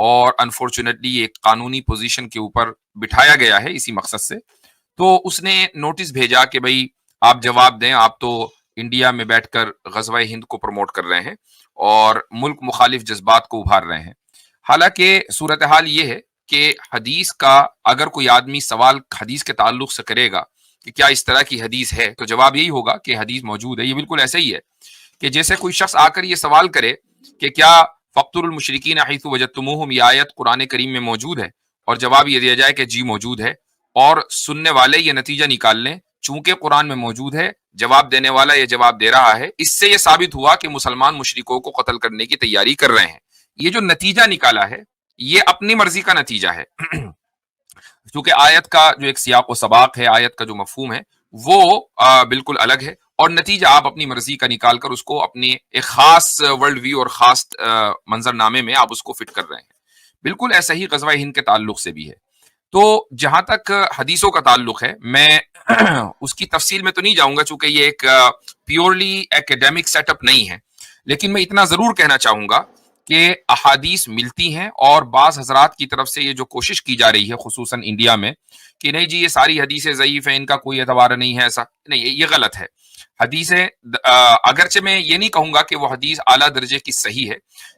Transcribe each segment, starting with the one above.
اور انفارچونیٹلی ایک قانونی پوزیشن کے اوپر بٹھایا گیا ہے اسی مقصد سے. تو اس نے نوٹس بھیجا کہ بھائی آپ جواب دیں, آپ تو انڈیا میں بیٹھ کر غزوہ ہند کو پروموٹ کر رہے ہیں اور ملک مخالف جذبات کو ابھار رہے ہیں. حالانکہ صورتحال یہ ہے کہ حدیث کا اگر کوئی آدمی سوال حدیث کے تعلق سے کرے گا کہ کیا اس طرح کی حدیث ہے, تو جواب یہی ہوگا کہ حدیث موجود ہے. یہ بالکل ایسا ہی ہے کہ جیسے کوئی شخص آ کر یہ سوال کرے کہ کیا فقتلوا المشرکین حیث وجدتموہم یہ آیت قرآن کریم میں موجود ہے, اور جواب یہ دیا جائے کہ جی موجود ہے, اور سننے والے یہ نتیجہ نکال لیں چونکہ قرآن میں موجود ہے, جواب دینے والا یہ جواب دے رہا ہے, اس سے یہ ثابت ہوا کہ مسلمان مشرکوں کو قتل کرنے کی تیاری کر رہے ہیں. یہ جو نتیجہ نکالا ہے یہ اپنی مرضی کا نتیجہ ہے, کیونکہ آیت کا جو ایک سیاق و سباق ہے, آیت کا جو مفہوم ہے وہ بالکل الگ ہے, اور نتیجہ آپ اپنی مرضی کا نکال کر اس کو اپنے ایک خاص ورلڈ ویو اور خاص منظر نامے میں آپ اس کو فٹ کر رہے ہیں. بالکل ایسا ہی غزوہ ہند کے تعلق سے بھی ہے. تو جہاں تک حدیثوں کا تعلق ہے, میں اس کی تفصیل میں تو نہیں جاؤں گا چونکہ یہ ایک پیورلی ایکیڈیمک سیٹ اپ نہیں ہے, لیکن میں اتنا ضرور کہنا چاہوں گا کہ احادیث ملتی ہیں, اور بعض حضرات کی طرف سے یہ جو کوشش کی جا رہی ہے خصوصاً انڈیا میں کہ نہیں جی یہ ساری حدیثیں ضعیف ہیں, ان کا کوئی اعتبار نہیں ہے, ایسا نہیں, یہ غلط ہے. حدیثیں اگرچہ میں یہ نہیں کہوں گا کہ وہ حدیث اعلیٰ درجے کی صحیح ہے,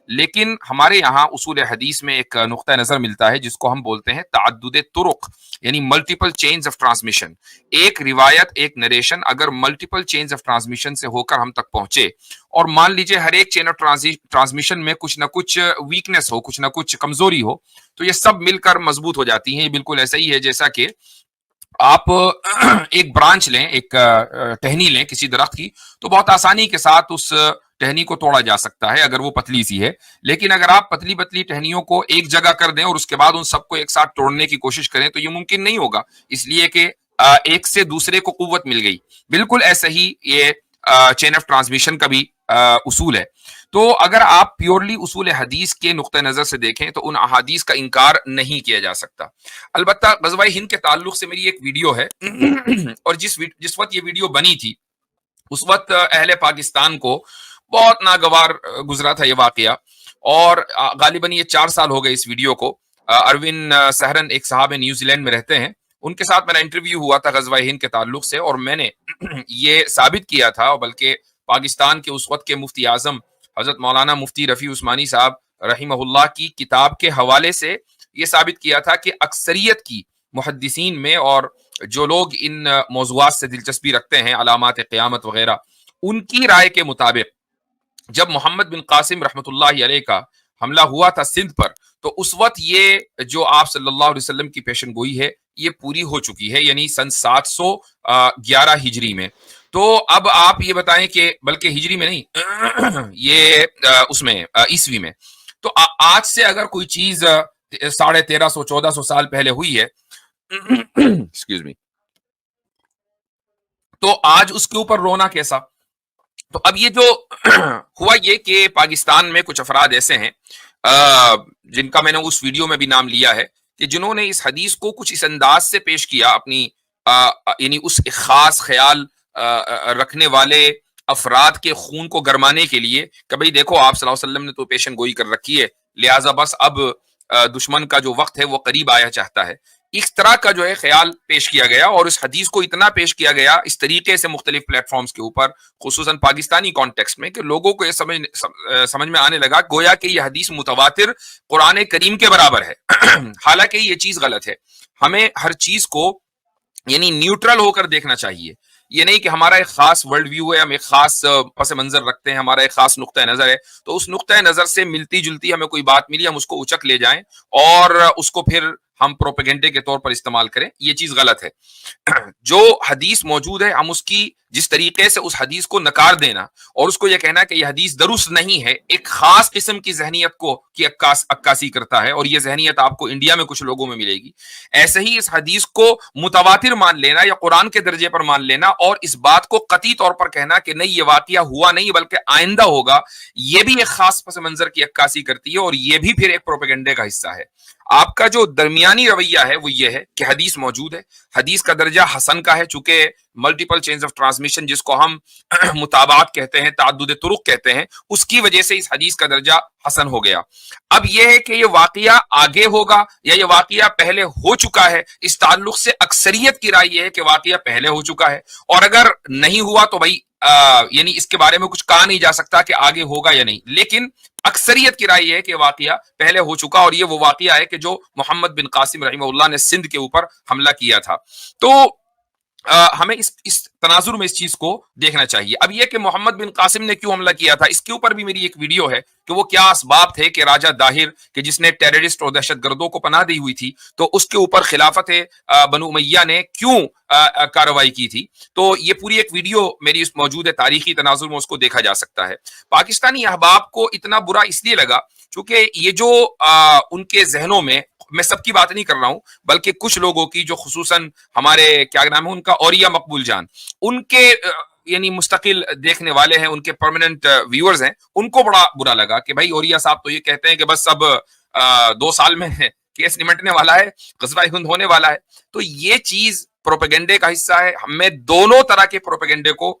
لیکن ہمارے یہاں اصول حدیث میں ایک نقطہ نظر ملتا ہے جس کو ہم بولتے ہیں تعدد طرق, یعنی ملٹیپل چینز آف ٹرانسمیشن. ایک روایت, ایک نریشن اگر ملٹیپل چینز آف ٹرانسمیشن سے ہو کر ہم تک پہنچے, اور مان لیجئے ہر ایک چین آف ٹرانسمیشن میں کچھ نہ کچھ ویکنس ہو, کچھ نہ کچھ کمزوری ہو, تو یہ سب مل کر مضبوط ہو جاتی ہیں. یہ بالکل ایسا ہی ہے جیسا کہ آپ ایک برانچ لیں, ایک ٹہنی لیں کسی درخت کی, تو بہت آسانی کے ساتھ اس ٹہنی کو توڑا جا سکتا ہے اگر وہ پتلی سی ہے, لیکن اگر آپ پتلی پتلی ٹہنیوں کو ایک جگہ کر دیں اور اس کے بعد ان سب کو ایک ساتھ توڑنے کی کوشش کریں تو یہ ممکن نہیں ہوگا, اس لیے کہ ایک سے دوسرے کو قوت مل گئی. بالکل ایسا ہی یہ چین آف ٹرانسمیشن کا بھی اصول ہے. تو اگر آپ پیورلی اصول حدیث کے نقطہ نظر سے دیکھیں تو ان احادیث کا انکار نہیں کیا جا سکتا. البتہ غزوہ ہند کے تعلق سے میری ایک ویڈیو ہے, اور جس وقت یہ ویڈیو بنی تھی اس وقت اہل پاکستان کو بہت ناگوار گزرا تھا یہ واقعہ, اور غالباً یہ 4 سال ہو گئے اس ویڈیو کو. اروین سہرن ایک صاحب نیوزی لینڈ میں رہتے ہیں, ان کے ساتھ میرا انٹرویو ہوا تھا غزوہ ہند کے تعلق سے, اور میں نے یہ ثابت کیا تھا, بلکہ پاکستان کے اس وقت کے مفتی اعظم حضرت مولانا مفتی رفیع عثمانی صاحب رحمہ اللہ کی کتاب کے حوالے سے یہ ثابت کیا تھا کہ اکثریت کی محدثین میں, اور جو لوگ ان موضوعات سے دلچسپی رکھتے ہیں, علامات قیامت وغیرہ, ان کی رائے کے مطابق جب محمد بن قاسم رحمۃ اللہ علیہ کا حملہ ہوا تھا سندھ پر, تو اس وقت یہ جو آپ صلی اللہ علیہ وسلم کی پیشن گوئی ہے یہ پوری ہو چکی ہے, یعنی سن 711 ہجری میں. تو اب آپ یہ بتائیں کہ بلکہ ہجری میں نہیں, یہ اس میں عیسوی میں, تو آج سے اگر کوئی چیز 1350-1400 سال پہلے ہوئی ہے ایکسکیوز می, تو آج اس کے اوپر رونا کیسا؟ تو اب یہ جو ہوا یہ کہ پاکستان میں کچھ افراد ایسے ہیں جن کا میں نے اس ویڈیو میں بھی نام لیا ہے کہ جنہوں نے اس حدیث کو کچھ اس انداز سے پیش کیا اپنی یعنی اس خاص خیال رکھنے والے افراد کے خون کو گرمانے کے لیے کہ بھئی دیکھو آپ صلی اللہ علیہ وسلم نے تو پیشن گوئی کر رکھی ہے, لہٰذا بس اب دشمن کا جو وقت ہے وہ قریب آیا چاہتا ہے. اس طرح کا جو ہے خیال پیش کیا گیا, اور اس حدیث کو اتنا پیش کیا گیا اس طریقے سے مختلف پلیٹ فارمز کے اوپر, خصوصاً پاکستانی کانٹیکسٹ میں, کہ لوگوں کو یہ سمجھ میں آنے لگا گویا کہ یہ حدیث متواتر قرآن کریم کے برابر ہے. حالانکہ یہ چیز غلط ہے. ہمیں ہر چیز کو یعنی نیوٹرل ہو کر دیکھنا چاہیے. یہ نہیں کہ ہمارا ایک خاص ورلڈ ویو ہے, ہم ایک خاص پس منظر رکھتے ہیں, ہمارا ایک خاص نقطہ نظر ہے, تو اس نقطہ نظر سے ملتی جلتی ہمیں کوئی بات ملی ہم اس کو اچک لے جائیں اور اس کو پھر ہم پروپیگنڈے کے طور پر استعمال کریں, یہ چیز غلط ہے. جو حدیث موجود ہے ہم اس کی جس طریقے سے اس حدیث کو نکار دینا اور اس کو یہ کہنا کہ یہ حدیث درست نہیں ہے, ایک خاص قسم کی ذہنیت کو کی عکاسی کرتا ہے, اور یہ ذہنیت آپ کو انڈیا میں کچھ لوگوں میں ملے گی. ایسے ہی اس حدیث کو متواتر مان لینا یا قرآن کے درجے پر مان لینا اور اس بات کو قطعی طور پر کہنا کہ نہیں یہ واقعہ ہوا نہیں بلکہ آئندہ ہوگا, یہ بھی ایک خاص پس منظر کی عکاسی کرتی ہے, اور یہ بھی پھر ایک پروپیگنڈے کا حصہ ہے. آپ کا جو درمیانی رویہ ہے وہ یہ ہے کہ حدیث موجود ہے، حدیث کا درجہ حسن کا ہے، چونکہ ملٹیپل چینز آف ٹرانسمیشن جس کو ہم متابعات کہتے ہیں، تعدد طرق کہتے ہیں، اس کی وجہ سے اس حدیث کا درجہ حسن ہو گیا۔ اب یہ ہے کہ یہ واقعہ آگے ہوگا یا یہ واقعہ پہلے ہو چکا ہے، اس تعلق سے اکثریت کی رائے یہ ہے کہ واقعہ پہلے ہو چکا ہے، اور اگر نہیں ہوا تو بھائی یعنی اس کے بارے میں کچھ کہا نہیں جا سکتا کہ آگے ہوگا یا نہیں، لیکن اکثریت کی رائے یہ ہے کہ واقعہ پہلے ہو چکا، اور یہ وہ واقعہ ہے کہ جو محمد بن قاسم رحمہ اللہ نے سندھ کے اوپر حملہ کیا تھا۔ تو ہمیں اس تناظر میں اس چیز کو دیکھنا چاہیے۔ اب یہ کہ محمد بن قاسم نے کیوں حملہ کیا تھا، اس کے اوپر بھی میری ایک ویڈیو ہے کہ وہ کیا اسباب تھے کہ راجہ داہر کہ جس نے ٹیررسٹ اور دہشت گردوں کو پناہ دی ہوئی تھی، تو اس کے اوپر خلافت بنو امیہ نے کیوں کارروائی کی تھی۔ تو یہ پوری ایک ویڈیو میری اس موجود ہے تاریخی تناظر میں، اس کو دیکھا جا سکتا ہے۔ پاکستانی احباب کو اتنا برا اس لیے لگا چونکہ یہ جو ان کے ذہنوں میں سب کی بات نہیں کر رہا ہوں، بلکہ کچھ لوگوں کی جو خصوصاً ہمارے کیا نام ہے ان کا، اوریا مقبول جان، ان کے یعنی مستقل دیکھنے والے ہیں، ان کے پرماننٹ ویورز ہیں، ان کو بڑا برا لگا کہ بھائی اوریا صاحب تو یہ کہتے ہیں کہ بس اب 2 سال میں کیس نمٹنے والا ہے، غزوہ ہند ہونے والا ہے۔ تو یہ چیز پروپیگنڈے کا حصہ ہے۔ میں دونوں طرح کے پروپیگنڈے کو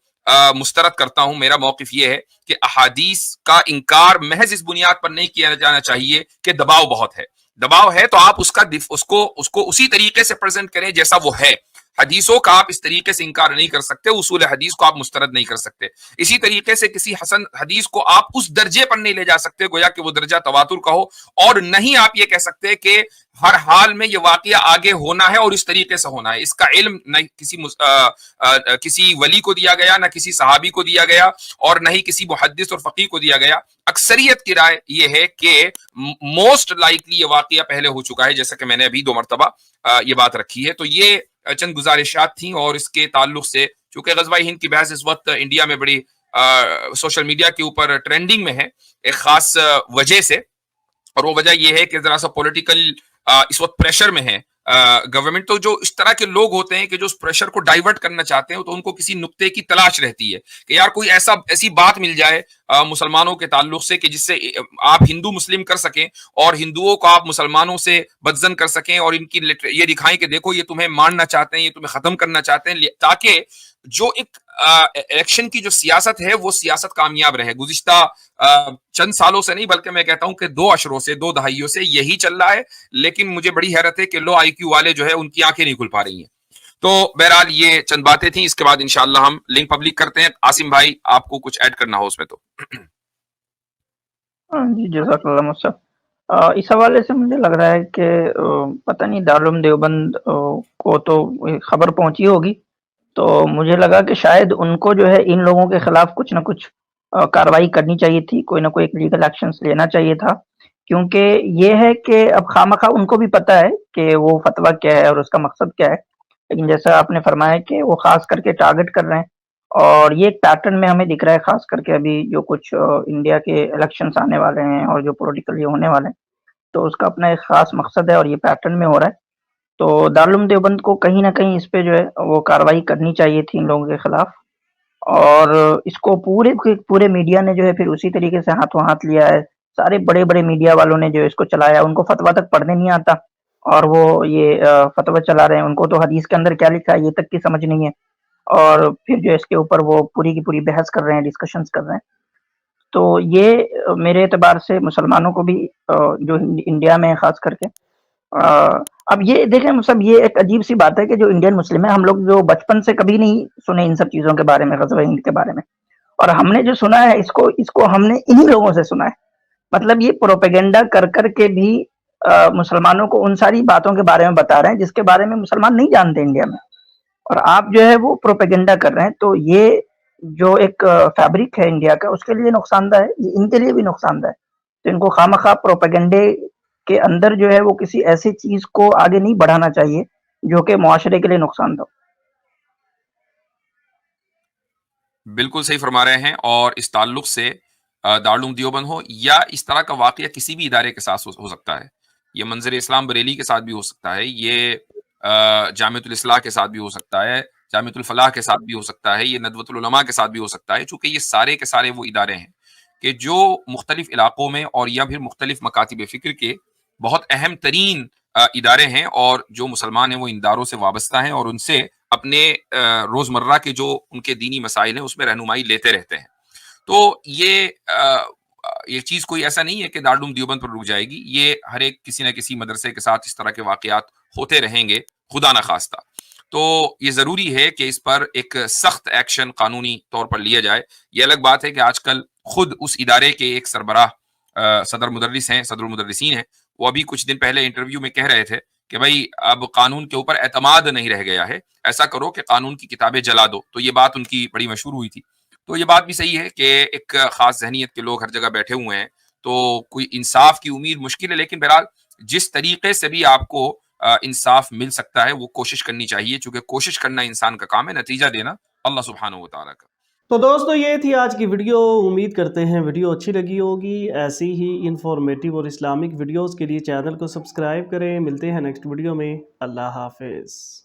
مسترد کرتا ہوں۔ میرا موقف یہ ہے کہ احادیث کا انکار محض اس بنیاد پر نہیں کیا جانا چاہیے کہ دباؤ بہت ہے۔ دباؤ ہے تو آپ اس کو اسی طریقے سے پریزنٹ کریں جیسا وہ ہے۔ حدیثوں کا آپ اس طریقے سے انکار نہیں کر سکتے، اصول حدیث کو آپ مسترد نہیں کر سکتے۔ اسی طریقے سے کسی حسن حدیث کو آپ اس درجے پر نہیں لے جا سکتے گویا کہ وہ درجہ تواتر کا ہو، اور نہیں آپ یہ کہہ سکتے کہ ہر حال میں یہ واقعہ آگے ہونا ہے اور اس طریقے سے ہونا ہے۔ اس کا علم نہ کسی ولی کو دیا گیا، نہ کسی صحابی کو دیا گیا، اور نہ ہی کسی محدث اور فقیہ کو دیا گیا۔ اکثریت کی رائے یہ ہے کہ موسٹ لائکلی یہ واقعہ پہلے ہو چکا ہے، جیسا کہ میں نے ابھی 2 مرتبہ یہ بات رکھی ہے۔ تو یہ چند گزارشات تھیں، اور اس کے تعلق سے چونکہ غزوہ ہند کی بحث اس وقت انڈیا میں بڑی سوشل میڈیا کے اوپر ٹرینڈنگ میں ہے ایک خاص وجہ سے، اور وہ وجہ یہ ہے کہ ذرا سا پولیٹیکل اس وقت پریشر میں ہے گورنمنٹ۔ تو جو اس طرح کے لوگ ہوتے ہیں کہ جو اس پریشر کو ڈائیورٹ کرنا چاہتے ہیں، تو ان کو کسی نقطے کی تلاش رہتی ہے کہ یار کوئی ایسی بات مل جائے مسلمانوں کے تعلق سے کہ جس سے آپ ہندو مسلم کر سکیں، اور ہندوؤں کو آپ مسلمانوں سے بدزن کر سکیں، اور ان کی یہ دکھائیں کہ دیکھو یہ تمہیں ماننا چاہتے ہیں، یہ تمہیں ختم کرنا چاہتے ہیں، تاکہ جو ایک الیکشن کی جو سیاست ہے وہ سیاست کامیاب رہے۔ گزشتہ چند سالوں سے نہیں، بلکہ میں کہتا ہوں کہ 2 عشروں سے 2 دہائیوں سے یہی چل رہا ہے، لیکن مجھے بڑی حیرت ہے کہ لو آئی کیو والے جو ہے ان کی آنکھیں نہیں کھل پا رہی ہیں۔ تو بہرحال یہ چند باتیں تھیں، اس کے بعد انشاءاللہ ہم لنک پبلک کرتے ہیں۔ عاصم بھائی آپ کو کچھ ایڈ کرنا ہو اس میں تو۔ جی جزاک اللہ صاحب۔ اس حوالے سے مجھے لگ رہا ہے کہ پتہ نہیں دارالعلوم دیوبند کو تو خبر پہنچی ہوگی، تو مجھے لگا کہ شاید ان کو جو ہے ان لوگوں کے خلاف کچھ نہ کچھ کارروائی کرنی چاہیے تھی، کوئی نہ کوئی ایک لیگل ایکشنز لینا چاہیے تھا، کیونکہ یہ ہے کہ اب خواہ ان کو بھی پتہ ہے کہ وہ فتویٰ کیا ہے اور اس کا مقصد کیا ہے، لیکن جیسا آپ نے فرمایا کہ وہ خاص کر کے ٹارگٹ کر رہے ہیں، اور یہ ایک پیٹرن میں ہمیں دکھ رہا ہے، خاص کر کے ابھی جو کچھ انڈیا کے الیکشنز آنے والے ہیں اور جو پولیٹیکل یہ ہونے والے ہیں، تو اس کا اپنا ایک خاص مقصد ہے اور یہ پیٹرن میں ہو رہا ہے۔ تو دارالعلوم دیوبند کو کہیں نہ کہیں اس پہ جو ہے وہ کارروائی کرنی چاہیے تھی ان لوگوں کے خلاف، اور اس کو پورے میڈیا نے جو ہے پھر اسی طریقے سے ہاتھوں ہاتھ لیا ہے۔ سارے بڑے بڑے میڈیا والوں نے جو اس کو چلایا، ان کو فتویٰ تک پڑھنے نہیں آتا، اور وہ یہ فتویٰ چلا رہے ہیں، ان کو تو حدیث کے اندر کیا لکھا ہے یہ تک کی سمجھ نہیں ہے، اور پھر جو اس کے اوپر وہ پوری کی پوری بحث کر رہے ہیں، ڈسکشنز کر رہے ہیں۔ تو یہ میرے اعتبار سے مسلمانوں کو بھی جو انڈیا میں خاص کر کے اب یہ دیکھیں سب، یہ ایک عجیب سی بات ہے کہ جو انڈین مسلم ہے، ہم لوگ جو بچپن سے کبھی نہیں سنے ان سب چیزوں کے بارے میں، غزوہ ہند کے بارے میں، اور ہم نے جو سنا ہے اس کو ہم نے انہی لوگوں سے سنا ہے۔ مطلب یہ پروپیگنڈا کر کے بھی مسلمانوں کو ان ساری باتوں کے بارے میں بتا رہے ہیں جس کے بارے میں مسلمان نہیں جانتے انڈیا میں، اور آپ جو ہے وہ پروپیگنڈا کر رہے ہیں۔ تو یہ جو ایک فیبرک ہے انڈیا کا، اس کے لیے نقصان دہ ہے، یہ ان کے لیے بھی نقصان دہ ہے۔ تو ان کو خواہ پروپیگنڈے کے اندر جو ہے وہ کسی ایسی چیز کو آگے نہیں بڑھانا چاہیے جو کہ معاشرے کے لیے نقصان دہ۔ بالکل صحیح فرما رہے ہیں، اور اس تعلق سے دارالعلوم دیوبند ہو یا اس طرح کا واقعہ کسی بھی ادارے کے ساتھ ہو سکتا ہے، یہ منظر اسلام بریلی کے ساتھ بھی ہو سکتا ہے، یہ جامعۃ الاصلاح کے ساتھ بھی ہو سکتا ہے، جامعۃ الفلاح کے ساتھ بھی ہو سکتا ہے، یہ ندوۃ العلماء کے ساتھ بھی ہو سکتا ہے، چونکہ یہ سارے کے سارے وہ ادارے ہیں کہ جو مختلف علاقوں میں اور یا پھر مختلف مکاتب فکر کے بہت اہم ترین ادارے ہیں، اور جو مسلمان ہیں وہ ان اداروں سے وابستہ ہیں اور ان سے اپنے روزمرہ کے جو ان کے دینی مسائل ہیں اس میں رہنمائی لیتے رہتے ہیں. تو یہ چیز کوئی ایسا نہیں ہے کہ دارالعلوم دیوبند پر رک جائے گی. یہ ہر ایک کسی نہ کسی مدرسے کے ساتھ اس طرح کے واقعات ہوتے رہیں گے خدا نخواستہ. تو یہ ضروری ہے کہ اس پر ایک سخت ایکشن قانونی طور پر لیا جائے. یہ الگ بات ہے کہ آج کل خود اس ادارے کے ایک سربراہ صدر المدرسین ہیں، وہ ابھی کچھ دن پہلے انٹرویو میں کہہ رہے تھے کہ بھائی اب قانون کے اوپر اعتماد نہیں رہ گیا ہے، ایسا کرو کہ قانون کی کتابیں جلا دو. تو یہ بات ان کی بڑی مشہور ہوئی تھی. تو یہ بات بھی صحیح ہے کہ ایک خاص ذہنیت کے لوگ ہر جگہ بیٹھے ہوئے ہیں، تو کوئی انصاف کی امید مشکل ہے. لیکن بہرحال جس طریقے سے بھی آپ کو انصاف مل سکتا ہے وہ کوشش کرنی چاہیے، چونکہ کوشش کرنا انسان کا کام ہے، نتیجہ دینا اللہ سبحانہ و تعالیٰ کا. تو دوستو یہ تھی آج کی ویڈیو. امید کرتے ہیں ویڈیو اچھی لگی ہوگی. ایسی ہی انفارمیٹیو اور اسلامک ویڈیوز کے لیے چینل کو سبسکرائب کریں. ملتے ہیں نیکسٹ ویڈیو میں. اللہ حافظ.